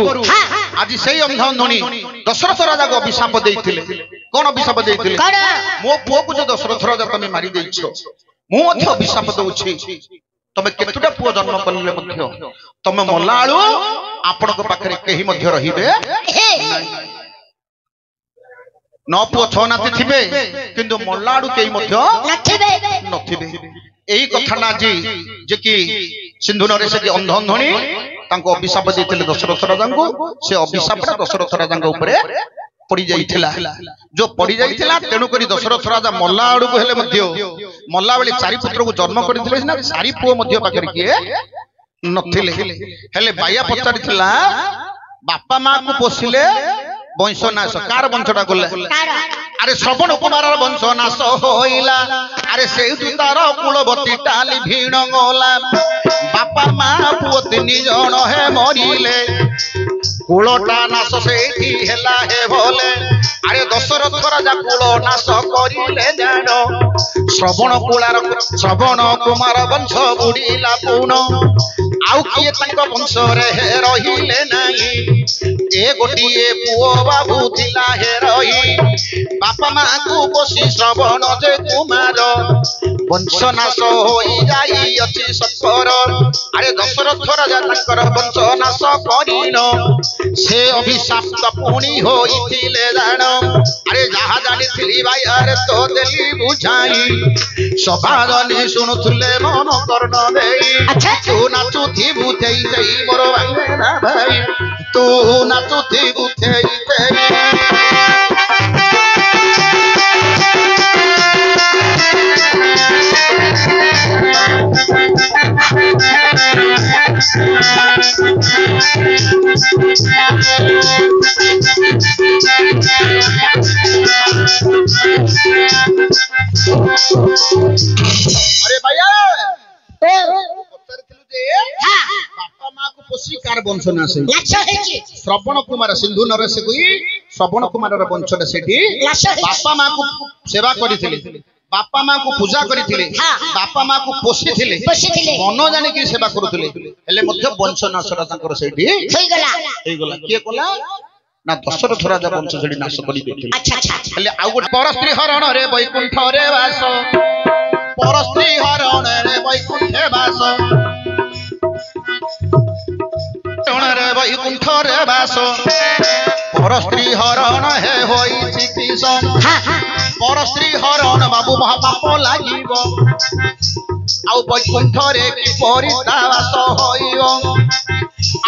S1: आज से अंधनी दशरथ राजा को अभिशाप देते कौन अभिशाप देते मो पुओ को जो दशरथ राजा तुम मारी देछ मु अभिशाप दूची तुम केतुटा पुओ जन्म कले तुम मल्ला आलू आपण पाखे कहीं रे 9 पुओ 6 नाती थे किंतु मल्ला आड़ू कई यही कथा जी जे कि सिंधु नरेश अंध अंधणी अभिशाप देते दशरथ राजा को से अभिशाप दशरथ राजा पड़ जाइथिला जो पड़ जाइथिला तेणु करी दशरथ राजा मल्ला आड़ू को हेले मल्ला बेले 4 पुत्र को जन्म करथिले ना 4 पुओ मध्ये पाखरे किए नथिले हेले बाया पचारिथिला बापा मां को पोसिले वंशनाश कार वंशटा गले अरे श्रवण कुमार वंशनाश होइला अरे से तार कुलवती टाली भीण गला बापा मां पुओ 3 जण हे मरिले कुलटा नाश सेठी हेला हे भोले अरे दशरथ राजा कुल नाश करिले जान श्रवण कुमार वंश बुड़ीला पुण आउ किए तांको वंश रे हे रहिले नाही ए गोटिए पुओ बाबू थिला हे रही बापा मां को पोसी श्रवण जे कुमार वंश नाश होई जाई अछि सत्तर अरे दशरथ राजा तांकर वंश नाश करिनो से अभिशाप पुणी होइथिले जान अरे जहा जानी थिली भाई अरे तो देली बुझाई सभाजनी सुनुथुले मन कर्ण देई तू नाचु थी बुथेई देई मोर भाई ना भाई तू नाचु थी बुथेई देई अरे भैया बापा मां को पोसी कार वंशनाश श्रवण कुमार सिंधु नरेश श्रवण कुमार वंशटा सेठी बापा मां को सेवा करथिले बापा मां को पूजा करथिले बापा मां को पोषिथिले मन जानि कि सेवा करूथिले हेले मध्य वंशनाश तांकर सेठी होई गला किए कोला ना दशरथ राजा वंश सेठी नाश करि देथिले हेले आ गोट परस्त्री हरण रे वैकुंठ रे वास परस्त्री हरण रे वैकुंठ वास रे वैकुंठ रे वास परस्त्री हरण हे होई चिकिस परस्त्री हरण बाबू महापाप लागिबो आउ वैकुंठ रे कि परितावास होइबो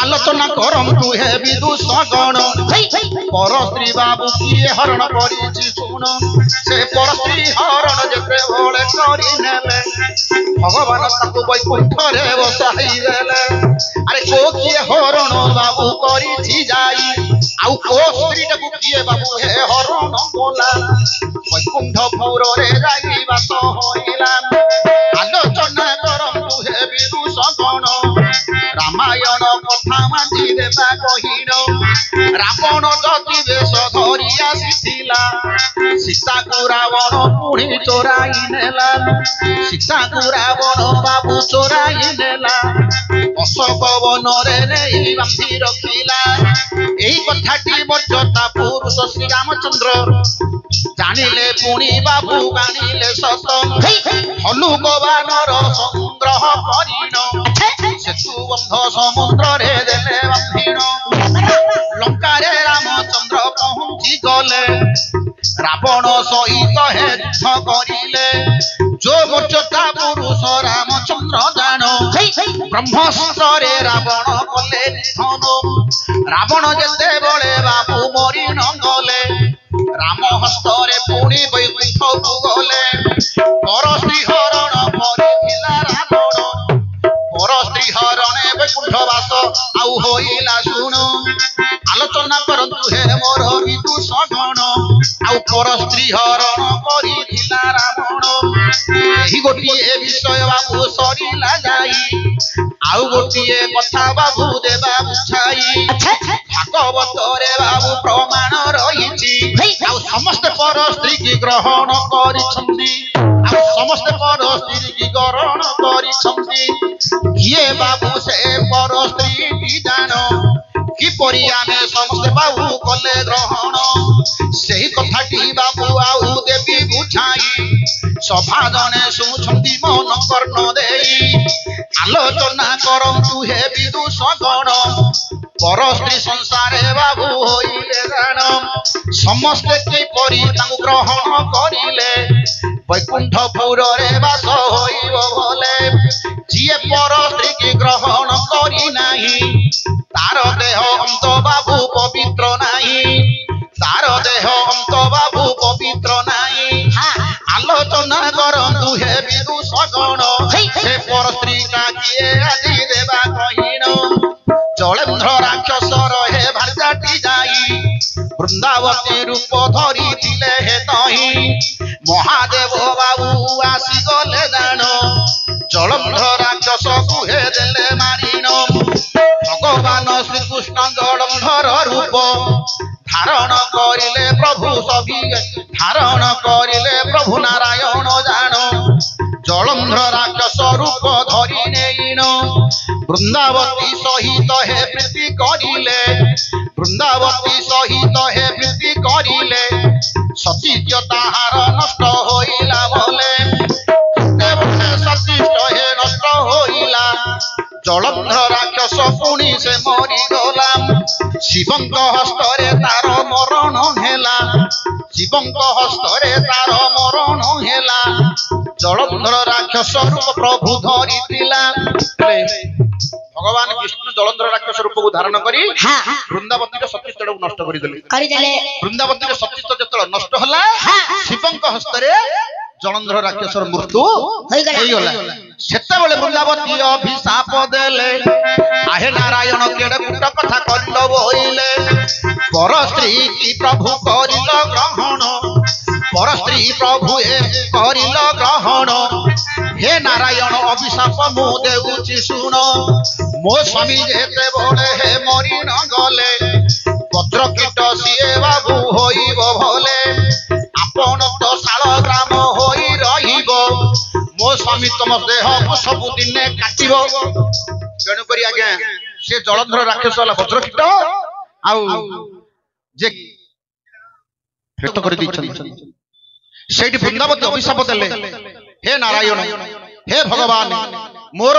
S1: आलोचना करंतु हे विदुष गण परस्त्री बाबू किए हरण करिछि सुन से परस्त्री हरण जेते भले करि नेले भगवान ताकू वैकुंठ रे बसाई देले अरे को किए हरण बाबू करिछि जाई आउ को स्त्री टाकू किए बाबू हे हरण बोला वैकुंठ पौर रे जाई बास होइला आलोचना करंतु हे विदुष गण रामायण कथा मांझी देवा कहिन रावण जति बेश धरि आसीथिला सीता को रावण पुणी चोराई नेला सीता को रावण बाबू चोराई नेला अशोक वन रे नहीं बांधी रखिला एही कथाटी मर्यादा पुरुष श्री रामचंद्र जानिले पुणी बाबू गानिले सत हलुक बानर संग्रह करिन सेतु बंध समुद्र रे देले बांधिन लंका रे रामचंद्र पहुंची गले रावण सहित हे युद्ध करिले जो मोर्चा पुरुष रामचंद्र जान ब्रह्मस्त्र रे रावण कले निधन रावण जेते बळे बाबू मरि न गले राम हस्त रे पुणी वैकुंठ को गले परस्त्री हरण करिथिला रावण परस्त्री हरणे वैकुंठ वास आउ होइला सुन आलोचना करंतु हे मोर विदुष गण आउ परस्त्री हरण करिथिला रावण एही गोटिए विषय बाबू सरिला जाई आउ गोटिए कथा बाबू देवा बुझाई भागवत रे बाबू प्रमाण रहिछि आउ ସମସ୍ତେ ପର ସ୍ତ୍ରୀ କି ଗ୍ରହଣ କରିଛନ୍ତି ଆଉ ସମସ୍ତେ ପର ସ୍ତ୍ରୀ କି ଗ୍ରହଣ କରିଛନ୍ତି କିଏ ବାବୁ ସେ ପର ସ୍ତ୍ରୀ କି ଜାଣ କିପରି ଆମେ ସମସ୍ତେ ବାବୁ କଲେ ଗ୍ରହଣ ସେହି କଥାଟି ବାବୁ ଆଉ ଦେବି ବୁଝାଇ ସଭା ଜଣେ ଶୁଣୁଛନ୍ତି ମନ କର୍ଣ୍ଣ ଦେଇ ଆଲୋଚନା କରନ୍ତୁ ହେ ବିଦୁଷଗଣ ପର ସ୍ତ୍ରୀ ସଂସାରେ ବାବୁ ହୋଇଲେ ଜାଣ ସମସ୍ତେ କିପରି ତାଙ୍କୁ ଗ୍ରହଣ କରିଲେ ବୈକୁଣ୍ଠପୁରରେ ବାସ ହୋଇବ ଭଲେ ଯିଏ ପର ସ୍ତ୍ରୀ କି ଗ୍ରହଣ କରି ନାହିଁ ତାର ଦେହ ଅନ୍ତ ବାବୁ ପବିତ୍ର ନାହିଁ ତାର ଦେହ ଅନ୍ତ ବାବୁ ପବିତ୍ର ନାହିଁ ଆଲୋଚନା କରନ୍ତୁ ହେ ବିଦୁଷଗଣ ସେ ପର ସ୍ତ୍ରୀଟା କିଏ ଆଜି ଦେବା କହିଣ ଜଳେନ୍ଦ୍ର ରାକ୍ଷସର ହେ ଭାର୍ଯ୍ୟାଟି ଯାଇ ବୃନ୍ଦାବତୀ ରୂପ ଧରିଥିଲେ ହେ ତହିଁ ମହାଦେବ ବାବୁ ଆସିଗଲେ ଜାଣ ଜଳେନ୍ଦ୍ର ରାକ୍ଷସକୁ ହେ ଦେଲେ ମାରିଣ ଭଗବାନ ଶ୍ରୀକୃଷ୍ଣ ଜଳେନ୍ଦ୍ର ରୂପ ଧାରଣ କରିଲେ ପ୍ରଭୁ ସବି ଧାରଣ କରିଲେ ପ୍ରଭୁ ନାରାୟଣ ଜାଣ ଜଳେନ୍ଦ୍ର ରାକ୍ଷସ ରୂପ ଧରି ନେଇଣ ବୃନ୍ଦାବତୀ ସହିତ ହେ ପ୍ରୀତି କରିଲେ ବୃନ୍ଦାବତୀ ସହିତ ହେ ପ୍ରୀତି କରିଲେ ସତୀତ୍ୟ ତାହାର ନଷ୍ଟ ହୋଇଲା ବୋଲେ ସତୀତ୍ୟ ହେ ନଷ୍ଟ ହୋଇଲା ଜଳେନ୍ଦ୍ର ରାକ୍ଷସ ପୁଣି ସେ ମରିଗଲା ଶିବଙ୍କ ହସ୍ତରେ ତାର ମରଣ ହେଲା ଶିବଙ୍କ ହସ୍ତରେ ତାର ମରଣ ହେଲା ଜଳେନ୍ଦ୍ର ରାକ୍ଷସ ରୂପ ପ୍ରଭୁ ଧରିଥିଲା ଭଗବାନ ବିଷ୍ଣୁ ଜଳେନ୍ଦ୍ର ରାକ୍ଷସ ରୂପକୁ ଧାରଣ କରି ବୃନ୍ଦାବତୀର ସତୀତ୍ୱକୁ ନଷ୍ଟ କରିଦେଲେ ବୃନ୍ଦାବତୀର ସତୀତ୍ୱ ଯେତେବେଳେ ନଷ୍ଟ ହେଲା ଶିବଙ୍କ ହସ୍ତରେ ଜଳେନ୍ଦ୍ର ରାକ୍ଷସର ମୃତ୍ୟୁ ହେଇଗଲା ସେତେବେଳେ ବୃନ୍ଦାବତୀ ଅଭିଶାପ ଦେଲେ ଆହେ ନାରାୟଣ କେଡେ କୁଟ କଥା କରିଲ ବୋଇଲେ ପର ସ୍ତ୍ରୀ କି ପ୍ରଭୁ କରିଲ ଗ୍ରହଣ ପର ସ୍ତ୍ରୀ ପ୍ରଭୁ କରିଲ ଗ୍ରହଣ ହେ ନାରାୟଣ ଅଭିଶାପ ମୁଁ ଦେଉଛି ଶୁଣ ମୋ ସ୍ୱାମୀ ଯେତେବେଳେ ହେ ମରି ନ ଗଲେ ବଜ୍ରକୀଟ ସିଏ ବାବୁ ହୋଇବ ଭଲେ ଆପଣ ତ ଶାଳ ଗ୍ରାମ ହୋଇ ରହିବ ମୋ ସ୍ୱାମୀ ତମ ଦେହକୁ ସବୁଦିନେ କାଟିବ ତେଣୁକରି ଆଜ୍ଞା ସେ ଜଳେନ୍ଦ୍ର ରାକ୍ଷସ ହେଲା ବଜ୍ରକୀଟ ଆଉ ଯେ ଭେଟ କରି ଦେଇଛନ୍ତି ସେଇଠି ବୃନ୍ଦାବତୀ ଅଭିଶାପ ଦେଲେ ହେ ନାରାୟଣ ହେ ଭଗବାନ ମୋର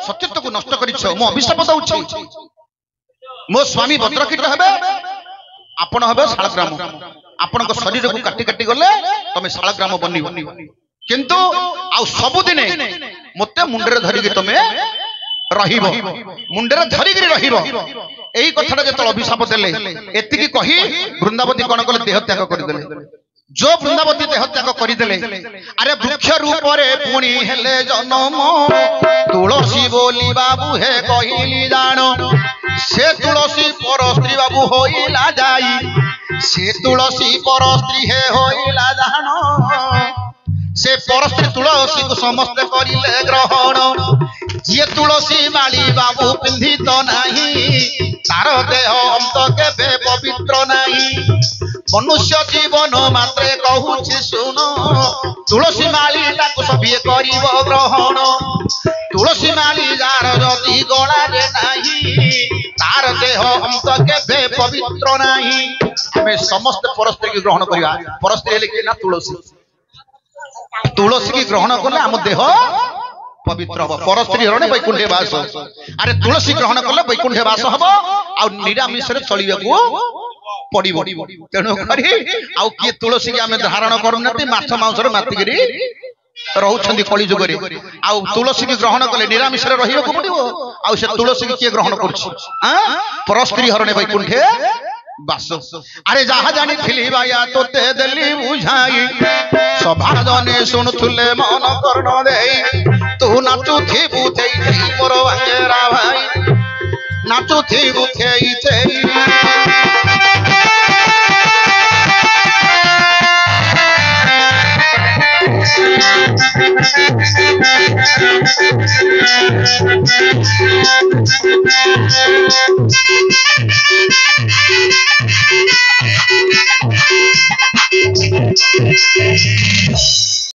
S1: ସତୀତ୍ୱକୁ ନଷ୍ଟ କରିଛ ମୁଁ ଅଭିଶାପ ଦଉଛି ମୋ ସ୍ୱାମୀ ବଜ୍ରକୀଟ ହେବେ ଆପଣ ହେବେ ଶାଳଗ୍ରାମ ଆପଣଙ୍କ ଶରୀରକୁ କାଟି କାଟି ଗଲେ ତମେ ଶାଳଗ୍ରାମ ବନିବ କିନ୍ତୁ ଆଉ ସବୁଦିନେ ମତେ ମୁଣ୍ଡରେ ଧରିକି ତମେ ରହିବ ମୁଣ୍ଡରେ ଧରିକିରି ରହିବ ଏଇ କଥାଟା ଯେତେବେଳେ ଅଭିଶାପ ଦେଲେ ଏତିକି କହି ବୃନ୍ଦାବତୀ କଣ କଲେ ଦେହ ତ୍ୟାଗ କରିଦେଲେ जो वृंदावती देह त्याग करदेले अरे वृक्ष रूपरे पुणी हेले जन्म तुलसी बोली बाबू हे कहली जान से तुलसी पर स्त्री बाबू होइला जाई से तुलसी पर स्त्री हे होइला जान से पर स्त्री तुलसी को समस्त करिले ग्रहण जे तुलसी माली बाबू पिंधित नाही तार देह अंत केबे पवित्र नाही मनुष्य जीवन मात्रे कहूछि सुन तुलसी माली ताकु सभिए करिव ग्रहण तुलसी माली जार जदि गला रे नाही तार देह अंत केबे पवित्र नाही आमे समस्त परस्त्री की ग्रहण करिया परस्त्री हेले कि ना तुलसी तुलसी की ग्रहण कले आम देह पवित्र हम परस्त्री हरण वैकुंठे वास अरे तुलसी ग्रहण कले वैकुंठे वास हम आ निरामिष रे चलिबा पड़िबो तेणु करी आउ किए तुलसी के आमे धारण करूनती माछ मांस रे मातिगिरी रहउछंदी कली जुग रे आउ तुलसी के ग्रहण कले निरामिष रे रहिबो पड़िबो आउ से तुलसी के ग्रहण करछि परस्त्री हरण वैकुंठे बास अरे जहा जानी थिली बाया तोते देली बुझाई सभा जने सुनुथुले मन कर्ण देई तू नाचु थी बुथेई मोर वांगेरा भाई नाचु थी बुथेई थेई